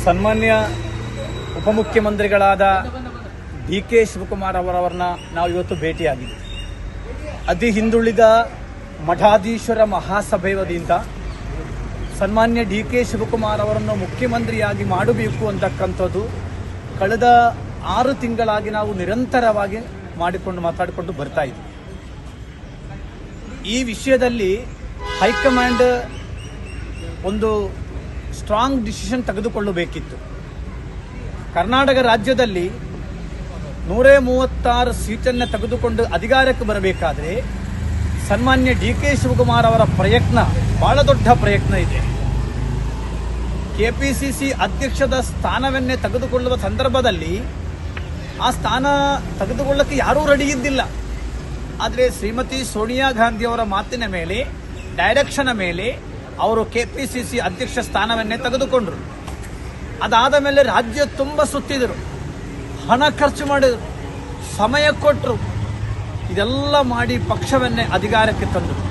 ಸನ್ಮಾನ್ಯ ಉಪಮುಖ್ಯಮಂತ್ರಿಗಳಾದ D K Shivakumar ಅವರವರನ್ನ ನಾವು ಇವತ್ತು ಭೇಟಿಯಾಗಿದ್ದೀವಿ. ಅತಿ ಹಿಂದುಳಿದ ಮಠಾಧೀಶ್ವರ ಮಹಾಸಭೆ ವತಿಯಿಂದ ಸನ್ಮಾನ್ಯ ಡಿ ಕೆ ಶಿವಕುಮಾರ್ ಅವರನ್ನು ಮುಖ್ಯಮಂತ್ರಿಯಾಗಿ ಮಾಡಬೇಕು ಅಂತಕ್ಕಂಥದ್ದು ಕಳೆದ 6 ತಿಂಗಳಾಗಿ ನಾವು ನಿರಂತರವಾಗಿ ಮಾತಾಡಿಕೊಂಡು ಬರ್ತಾ ಇದ್ದೀವಿ. ಈ ವಿಷಯದಲ್ಲಿ ಹೈಕಮಾಂಡ್ ಒಂದು ಸ್ಟ್ರಾಂಗ್ ಡಿಸಿಷನ್ ತೆಗೆದುಕೊಳ್ಳಬೇಕಿತ್ತು. ಕರ್ನಾಟಕ ರಾಜ್ಯದಲ್ಲಿ 136 ಸೀಟನ್ನು ತೆಗೆದುಕೊಂಡು ಅಧಿಕಾರಕ್ಕೆ ಬರಬೇಕಾದ್ರೆ ಸನ್ಮಾನ್ಯ ಡಿ ಕೆ ಶಿವಕುಮಾರ್ ಅವರ ಪ್ರಯತ್ನ ಬಹಳ ದೊಡ್ಡ ಪ್ರಯತ್ನ ಇದೆ. ಕೆಪಿಸಿಸಿ ಅಧ್ಯಕ್ಷದ ಸ್ಥಾನವನ್ನೇ ತೆಗೆದುಕೊಳ್ಳುವ ಸಂದರ್ಭದಲ್ಲಿ ಆ ಸ್ಥಾನ ತೆಗೆದುಕೊಳ್ಳಕ್ಕೆ ಯಾರೂ ರೆಡಿ ಇದ್ದಿಲ್ಲ. ಆದರೆ ಶ್ರೀಮತಿ ಸೋನಿಯಾ ಗಾಂಧಿ ಅವರ ಮಾತಿನ ಮೇಲೆ, ಡೈರೆಕ್ಷನ್ ಮೇಲೆ ಅವರು ಕೆಪಿಸಿಸಿ ಅಧ್ಯಕ್ಷ ಸ್ಥಾನವನ್ನೇ ತೆಗೆದುಕೊಂಡರು. ಅದಾದ ಮೇಲೆ ರಾಜ್ಯ ತುಂಬ ಸುತ್ತಿದರು, ಹಣ ಖರ್ಚು ಮಾಡಿದರು, ಸಮಯ ಕೊಟ್ಟರು. ಇದೆಲ್ಲ ಮಾಡಿ ಪಕ್ಷವನ್ನೇ ಅಧಿಕಾರಕ್ಕೆ ತಂದರು.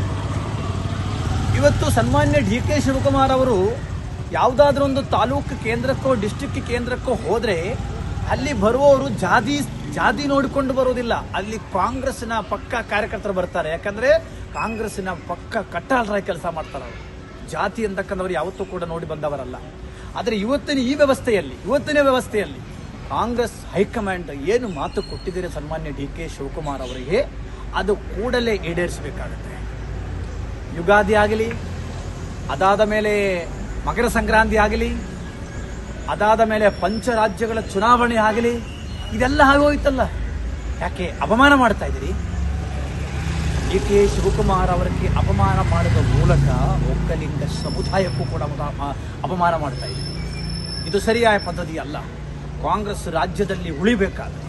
ಇವತ್ತು ಸನ್ಮಾನ್ಯ ಡಿ ಕೆ ಶಿವಕುಮಾರ್ ಅವರು ಯಾವುದಾದ್ರೂ ಒಂದು ತಾಲೂಕು ಕೇಂದ್ರಕ್ಕೋ ಡಿಸ್ಟ್ರಿಕ್ಟ್ ಕೇಂದ್ರಕ್ಕೋ ಹೋದರೆ ಅಲ್ಲಿ ಬರುವವರು ಜಾತಿ ನೋಡಿಕೊಂಡು ಬರೋದಿಲ್ಲ. ಅಲ್ಲಿ ಕಾಂಗ್ರೆಸ್ಸಿನ ಪಕ್ಕ ಕಾರ್ಯಕರ್ತರು ಬರ್ತಾರೆ. ಯಾಕಂದರೆ ಕಾಂಗ್ರೆಸ್ಸಿನ ಪಕ್ಕ ಕಟ್ಟಾಳರಾಗಿ ಕೆಲಸ ಮಾಡ್ತಾರೆ. ಅವರು ಜಾತಿ ಅಂತಕ್ಕಂಥವ್ರು ಯಾವತ್ತೂ ಕೂಡ ನೋಡಿ ಬಂದವರಲ್ಲ. ಆದರೆ ಇವತ್ತಿನ ವ್ಯವಸ್ಥೆಯಲ್ಲಿ ಕಾಂಗ್ರೆಸ್ ಹೈಕಮಾಂಡ್ ಏನು ಮಾತು ಕೊಟ್ಟಿದ್ದೀರಿ ಸನ್ಮಾನ್ಯ ಡಿ ಕೆ ಶಿವಕುಮಾರ್ ಅವರಿಗೆ, ಅದು ಕೂಡಲೇ ಈಡೇರಿಸಬೇಕಾಗುತ್ತೆ. ಯುಗಾದಿ ಆಗಲಿ, ಅದಾದ ಮೇಲೆ ಮಕರ ಸಂಕ್ರಾಂತಿ ಆಗಲಿ, ಅದಾದ ಮೇಲೆ ಪಂಚರಾಜ್ಯಗಳ ಚುನಾವಣೆ ಆಗಲಿ, ಇದೆಲ್ಲ ಆಗೋಯ್ತಲ್ಲ. ಯಾಕೆ ಅಪಮಾನ ಮಾಡ್ತಾ ಇದ್ದೀರಿ? ಡಿ ಕೆ ಶಿವಕುಮಾರ್ ಅವರಿಗೆ ಅಪಮಾನ ಮಾಡಿದ ಮೂಲಕ ಒಕ್ಕಲಿಗ ಸಮುದಾಯಕ್ಕೂ ಕೂಡ ಅಪಮಾನ ಮಾಡ್ತಾ ಇದ್ದೀರಿ. ಇದು ಸರಿಯಾದ ಪದ್ಧತಿ ಅಲ್ಲ. ಕಾಂಗ್ರೆಸ್ ರಾಜ್ಯದಲ್ಲಿ ಉಳಿಬೇಕಾದ್ರೆ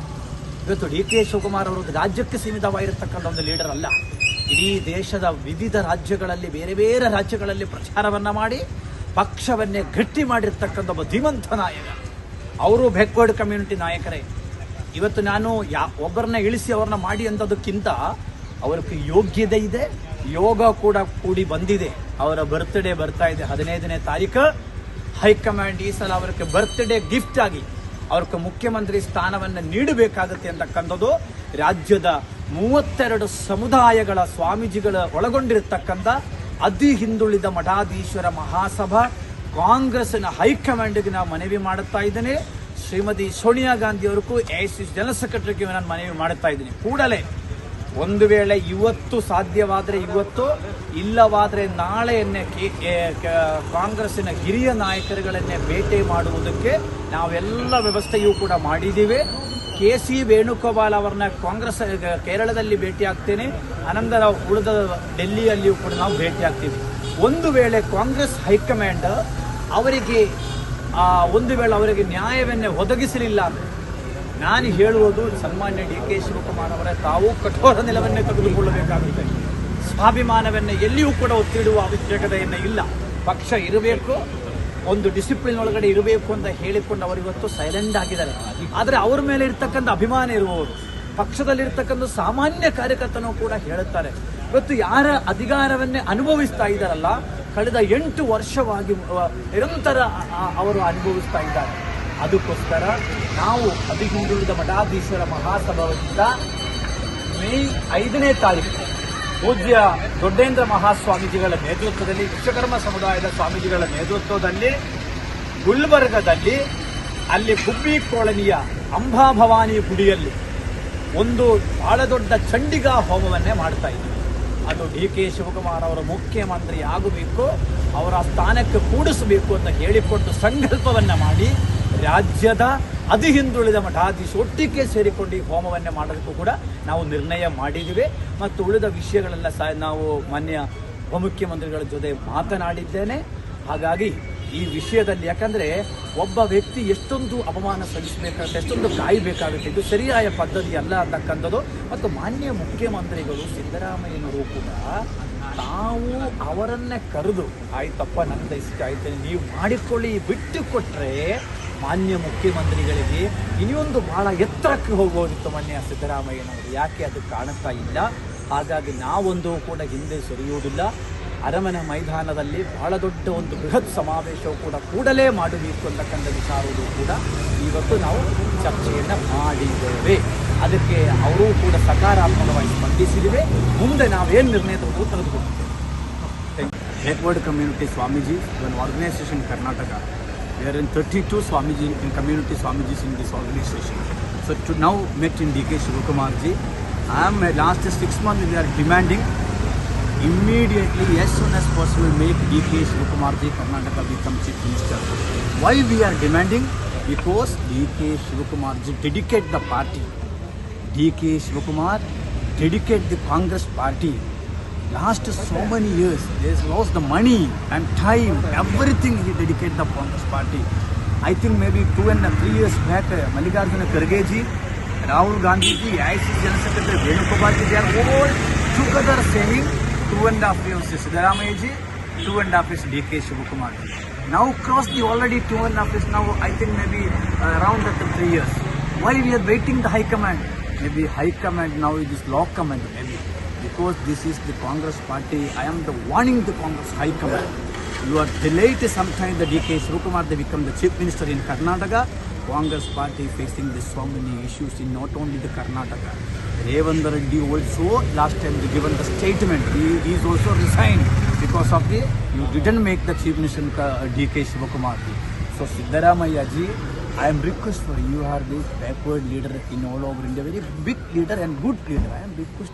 ಇವತ್ತು ಡಿ ಕೆ ಶಿವಕುಮಾರ್ ಅವರು ರಾಜ್ಯಕ್ಕೆ ಸೀಮಿತವಾಗಿರತಕ್ಕಂಥ ಒಂದು ಲೀಡರ್ ಅಲ್ಲ. ಇಡೀ ದೇಶದ ವಿವಿಧ ರಾಜ್ಯಗಳಲ್ಲಿ, ಬೇರೆ ಬೇರೆ ರಾಜ್ಯಗಳಲ್ಲಿ ಪ್ರಚಾರವನ್ನು ಮಾಡಿ ಪಕ್ಷವನ್ನೇ ಗಟ್ಟಿ ಮಾಡಿರ್ತಕ್ಕಂಥ ಒಬ್ಬ ಧೀಮಂತ ನಾಯಕ. ಅವರು ಬ್ಯಾಕ್ವರ್ಡ್ ಕಮ್ಯುನಿಟಿ ನಾಯಕರೇ. ಇವತ್ತು ನಾನು ಒಬ್ಬರನ್ನ ಇಳಿಸಿ ಅವ್ರನ್ನ ಮಾಡಿ ಅಂಥದಕ್ಕಿಂತ ಅವ್ರಿಗೆ ಯೋಗ್ಯತೆ ಇದೆ, ಯೋಗ ಕೂಡ ಕೂಡಿ ಬಂದಿದೆ. ಅವರ ಬರ್ತ್ಡೇ ಬರ್ತಾ ಇದೆ 15ನೇ ತಾರೀಕು. ಹೈಕಮಾಂಡ್ ಈ ಸಲ ಅವರಿಗೆ ಬರ್ತ್ಡೇ ಗಿಫ್ಟ್ ಆಗಿ ಅವ್ರಿಗೆ ಮುಖ್ಯಮಂತ್ರಿ ಸ್ಥಾನವನ್ನು ನೀಡಬೇಕಾಗುತ್ತೆ ಅಂತಕ್ಕಂಥದ್ದು ರಾಜ್ಯದ 32 ಸಮುದಾಯಗಳ ಸ್ವಾಮೀಜಿಗಳ ಒಳಗೊಂಡಿರತಕ್ಕಂಥ ಅತಿ ಹಿಂದುಳಿದ ಮಠಾಧೀಶ್ವರ ಮಹಾಸಭಾ ಕಾಂಗ್ರೆಸ್ನ ಹೈಕಮಾಂಡ್ಗೆ ನಾವು ಮನವಿ ಮಾಡುತ್ತಾ ಇದ್ದೇನೆ. ಶ್ರೀಮತಿ ಸೋನಿಯಾ ಗಾಂಧಿ ಅವರಿಗೂ ಎಐಸಿಸಿ ಜನರಲ್ ಸೆಕ್ರೆಟರಿಗೆ ನಾನು ಮನವಿ ಮಾಡುತ್ತಾ ಇದ್ದೀನಿ. ಕೂಡಲೇ ಒಂದು ವೇಳೆ ಇವತ್ತು ಸಾಧ್ಯವಾದರೆ ಇವತ್ತು, ಇಲ್ಲವಾದರೆ ನಾಳೆಯನ್ನೇ ಕಾಂಗ್ರೆಸ್ಸಿನ ಹಿರಿಯ ನಾಯಕರುಗಳನ್ನೇ ಭೇಟಿ ಮಾಡುವುದಕ್ಕೆ ನಾವೆಲ್ಲ ವ್ಯವಸ್ಥೆಯೂ ಕೂಡ ಮಾಡಿದ್ದೀವಿ. ಕೆ.ಸಿ. ವೇಣುಗೋಪಾಲ್ ಅವರನ್ನ ಕಾಂಗ್ರೆಸ್ ಕೇರಳದಲ್ಲಿ ಭೇಟಿ ಆಗ್ತೇನೆ. ಅನಂತರ ಉಳಿದ ಡೆಲ್ಲಿಯಲ್ಲಿಯೂ ಕೂಡ ನಾವು ಭೇಟಿ ಆಗ್ತೀವಿ. ಒಂದು ವೇಳೆ ಕಾಂಗ್ರೆಸ್ ಹೈಕಮಾಂಡ್ ಅವರಿಗೆ ಅವರಿಗೆ ನ್ಯಾಯವನ್ನೇ ಒದಗಿಸಲಿಲ್ಲ ಅಂದರೆ ನಾನು ಹೇಳುವುದು ಸನ್ಮಾನ್ಯ ಡಿ ಕೆ ಶಿವಕುಮಾರ್ ಅವರ ತಾವು ಕಠೋರ ನಿಲುವನ್ನೇ ತೆಗೆದುಕೊಳ್ಳಬೇಕಾಗುತ್ತೆ. ಸ್ವಾಭಿಮಾನವನ್ನು ಎಲ್ಲಿಯೂ ಕೂಡ ಒತ್ತಿಡುವ ಅವಶ್ಯಕತೆಯನ್ನು ಇಲ್ಲ. ಪಕ್ಷ ಇರಬೇಕು, ಒಂದು ಡಿಸಿಪ್ಲಿನ್ ಒಳಗಡೆ ಇರಬೇಕು ಅಂತ ಹೇಳಿಕೊಂಡು ಅವರು ಇವತ್ತು ಸೈಲೆಂಟ್ ಆಗಿದ್ದಾರೆ. ಆದರೆ ಅವರ ಮೇಲೆ ಇರ್ತಕ್ಕಂಥ ಅಭಿಮಾನ ಇರುವವರು, ಪಕ್ಷದಲ್ಲಿರ್ತಕ್ಕಂಥ ಸಾಮಾನ್ಯ ಕಾರ್ಯಕರ್ತನೂ ಕೂಡ ಹೇಳುತ್ತಾರೆ. ಇವತ್ತು ಯಾರ ಅಧಿಕಾರವನ್ನೇ ಅನುಭವಿಸ್ತಾ ಇದ್ದಾರಲ್ಲ, ಕಳೆದ 8 ವರ್ಷವಾಗಿ ನಿರಂತರ ಅವರು ಅನುಭವಿಸ್ತಾ ಇದ್ದಾರೆ. ಅದಕ್ಕೋಸ್ಕರ ನಾವು ಅತಿ ಹಿಂದುಳಿದ ಮಠಾಧೀಶ್ವರ ಮಹಾಸಭಾದಿಂದ ಮೇ 5ನೇ ತಾರೀಕು ಪೂಜ್ಯ ದೊಡ್ಡೇಂದ್ರ ಮಹಾಸ್ವಾಮೀಜಿಗಳ ನೇತೃತ್ವದಲ್ಲಿ, ವಿಶ್ವಕರ್ಮ ಸಮುದಾಯದ ಸ್ವಾಮೀಜಿಗಳ ನೇತೃತ್ವದಲ್ಲಿ ಗುಲ್ಬರ್ಗದಲ್ಲಿ ಅಲ್ಲಿ ಗುಬ್ಬಿ ಕಾಲೋನಿಯ ಅಂಬಾಭವಾನಿ ಗುಡಿಯಲ್ಲಿ ಒಂದು ಬಹಳ ದೊಡ್ಡ ಚಂಡಿಕಾ ಹೋಮವನ್ನೇ ಮಾಡ್ತಾ ಇದ್ದೀವಿ. ಅದು ಡಿ ಕೆ ಶಿವಕುಮಾರ್ ಅವರು ಮುಖ್ಯಮಂತ್ರಿ ಆಗಬೇಕು, ಅವರ ಸ್ಥಾನಕ್ಕೆ ಕೂಡಿಸಬೇಕು ಅಂತ ಹೇಳಿಕೊಂಡು ಸಂಕಲ್ಪವನ್ನು ಮಾಡಿ ರಾಜ್ಯದ ಅತಿ ಹಿಂದುಳಿದ ಮಠಾಧೀಶ ಒಟ್ಟಿಗೆ ಸೇರಿಕೊಂಡು ಈ ಹೋಮವನ್ನೇ ಮಾಡೋದಕ್ಕೂ ಕೂಡ ನಾವು ನಿರ್ಣಯ ಮಾಡಿದ್ದೀವಿ. ಮತ್ತು ಉಳಿದ ವಿಷಯಗಳೆಲ್ಲ ನಾವು ಮಾನ್ಯ ಉಪಮುಖ್ಯಮಂತ್ರಿಗಳ ಜೊತೆ ಮಾತನಾಡಿದ್ದೇನೆ. ಹಾಗಾಗಿ ಈ ವಿಷಯದಲ್ಲಿ, ಯಾಕಂದರೆ ಒಬ್ಬ ವ್ಯಕ್ತಿ ಎಷ್ಟೊಂದು ಅಪಮಾನ ಸಲ್ಲಿಸಬೇಕಾಗುತ್ತೆ, ಎಷ್ಟೊಂದು ಕಾಯಬೇಕಾಗುತ್ತೆ, ಇದು ಸರಿಯಾದ ಪದ್ಧತಿ ಅಲ್ಲ ಅಂತಕ್ಕಂಥದ್ದು. ಮತ್ತು ಮಾನ್ಯ ಮುಖ್ಯಮಂತ್ರಿಗಳು ಸಿದ್ದರಾಮಯ್ಯನವರು ಕೂಡ ತಾವು ಅವರನ್ನೇ ಕರೆದು, ಆಯ್ತಪ್ಪ ನನ್ನ ಇಷ್ಟ ಆಯ್ತು ನೀವು ಮಾಡಿಕೊಳ್ಳಿ ಬಿಟ್ಟು ಕೊಟ್ಟರೆ ಮಾನ್ಯ ಮುಖ್ಯಮಂತ್ರಿಗಳಿಗೆ ಇನ್ನೊಂದು ಬಹಳ ಎತ್ತರಕ್ಕೆ ಹೋಗೋದಿತ್ತು ಮಾನ್ಯ ಸಿದ್ದರಾಮಯ್ಯನವರು. ಯಾಕೆ ಅದು ಕಾಣುತ್ತಾ ಇಲ್ಲ? ಹಾಗಾಗಿ ನಾವೊಂದು ಕೂಡ ಹಿಂದೆ ಸರಿಯುವುದಿಲ್ಲ. ಅರಮನೆ ಮೈದಾನದಲ್ಲಿ ಬಹಳ ದೊಡ್ಡ ಒಂದು ಬೃಹತ್ ಸಮಾವೇಶವು ಕೂಡ ಕೂಡಲೇ ಮಾಡಬೇಕು ಅಂತಕ್ಕಂಥ ವಿಚಾರವು ಕೂಡ ಇವತ್ತು ನಾವು ಚರ್ಚೆಯನ್ನು ಮಾಡಿದ್ದೇವೆ. ಅದಕ್ಕೆ ಅವರೂ ಕೂಡ ಸಕಾರಾತ್ಮಕವಾಗಿ ಸ್ಪಂದಿಸಿದ್ದೇವೆ. ಮುಂದೆ ನಾವೇನು ನಿರ್ಣಯ ತೆಗೆದುಕೊಂಡಿದ್ದೇವೆ. Backward community Swamiji, one organization in Karnataka. We are in 32 Swamiji in community Swamijis in this organization. So to now met in DK Shivakumar ji. I am last 6 months we are demanding immediately as soon as possible make DK Shivakumar ji Karnataka become Chief Minister. Why we are demanding? Because DK Shivakumar ji dedicate the party. DK Shivakumar dedicate the Congress party. Last so many years, they lost the money and time, everything he dedicated the Congress party. I think maybe 2 and 3 years back, Mallikarjuna Kharge ji, Rahul Gandhi ji, ICC General Secretary Venugopal ji, they are all together saying 2.5 years Siddaramaiah ji, 2.5 years DK Shivakumar ji. Now cross the already 2.5 years, now I think maybe around that 3 years. Why we are waiting the high command? Maybe high command now it is low command maybe. Because this is the Congress party, I am the warning the Congress High Command. You are delayed sometime the DK Shivakumar they become the Chief Minister in Karnataka. Congress party facing this so many issues in not only the Karnataka. Revanth Reddy also last time they given the statement. He is also resigned because of the you didn't make the Chief Minister DK Shivakumar. So Siddaramaiah ji, I am request for you are the backward leader in all over India, very big leader and good leader. I am request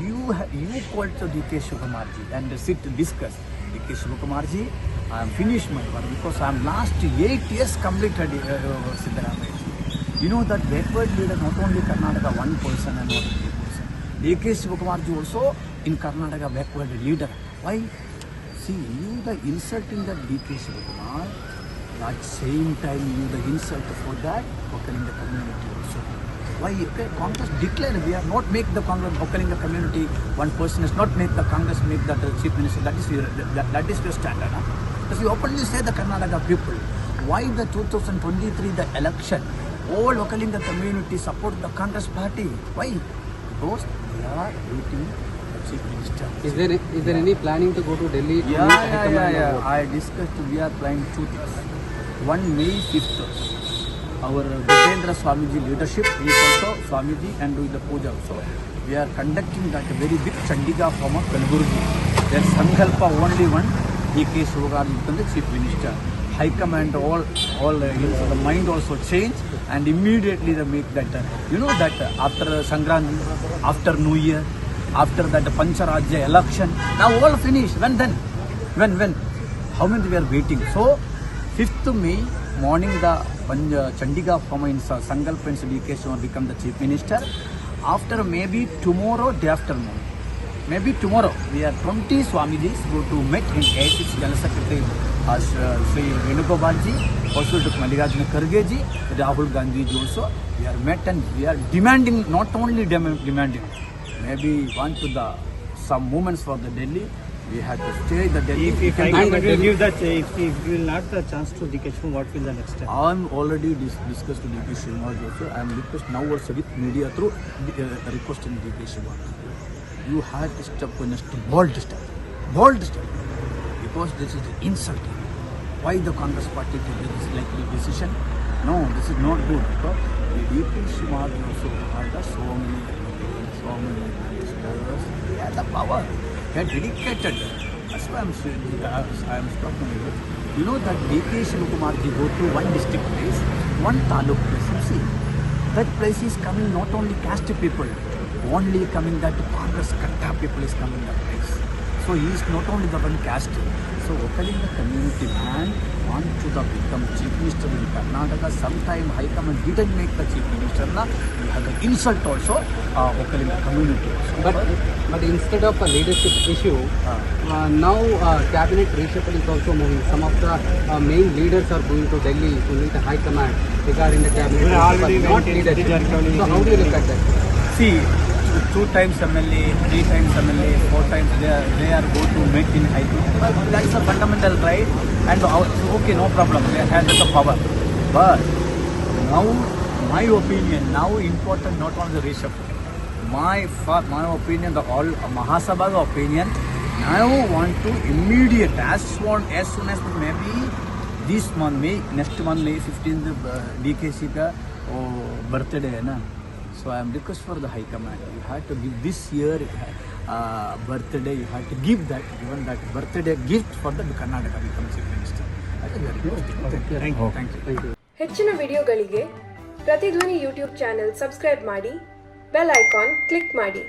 you call to DK Shivakumar ji and sit to discuss. DK Shivakumar ji, I am finished my work because I am last 8 years completed Siddaramaiah ji. You know that backward leader not only Karnataka one person and not 3 person. DK Shivakumar ji also in Karnataka backward leader. Why? See, you the insulting that DK Shivakumar. At same time, you the insult for that Okalinga community also. Why? Okay, Congress declared we are not make the Congress Okalinga community. One person is not make the Congress make that Chief Minister. That is your standard. Huh? Because you openly say the Karnataka people. Why the 2023 the election? All Okalinga community support the Congress party. Why? Because they are waiting the Chief Minister. Is there any planning to go to Delhi? Yeah. I discussed. We are planning 2 things. One May 5th, our Gajendra Swamiji leadership, he is also Swamiji and doing the puja also. We are conducting that very big Chandiga form of Kalburgi. Their Sankalpa only one, DK Shivakumar become the Chief Minister. High Command all the mind also change and immediately they make that. You know that after Sankranti, after New Year, after that Pancharajya election, now all finished. When then? When? How many we are waiting? So 5th May morning the Chandiga form in Sankalpa and DK Shivakumar become the Chief Minister. After maybe tomorrow, day afternoon, maybe tomorrow, we are 20 Swamijis go to meet in AICC General Secretary Sri Venugopal ji, also to Mallikarjuna Kharge ji, Rahul Gandhi ji also. We are met and we are demanding, not only demanding, maybe want to the some movements for the Delhi. We have to stay the Delhi. If I can give that, if we will not the chance to DK Shivakumar, what will the next step? I am already discussed to DK Shivakumar also. I am request now also with media through requesting DK Shivakumar. You have to step on a bold step, because this is insulting. Why the Congress party take this likely decision? No, this is not good. Because the DK Shivakumar also had so many ministers. They had the power. They are dedicated. That's why I am talking about. You know that DK Shivakumar ji go to one district place, one taluk place. You see, that place is coming not only caste people, only coming that Congress Katta people is coming that place. So he is not only the one caste. So Okalinga community man want to become Chief Minister in Karnataka. Sometime High Command didn't make the Chief Minister. We have the insult also Okalinga community. But instead of a leadership issue, now cabinet reshuffle is also moving. Some of the main leaders are going to Delhi to meet the High Command regarding the cabinet reshuffle, not leadership. So how do you look at that? See, 2 times MLA, 3 times MLA, 4 times they are go to meet in High Command. But that is a fundamental right, and okay, no problem. They have the power. But now, my opinion, now important not on the reshuffle. My opinion, the all Mahasabha's opinion, Now want to immediate, as soon as maybe this month, next month, May 15th, DKC ka birthday hai na. So I am request for the High Command. You have to give this year birthday. You have to given that birthday gift for the Karnataka become Chief Minister. That is very good. Thank you. Thank you. ಹೆಚ್ಚಿನ ವಿಡಿಯೋಗಳಿಗೆ ಪ್ರತಿಧ್ವನಿ YouTube channel subscribe ಮಾಡಿ, bell icon click ಮಾಡಿ.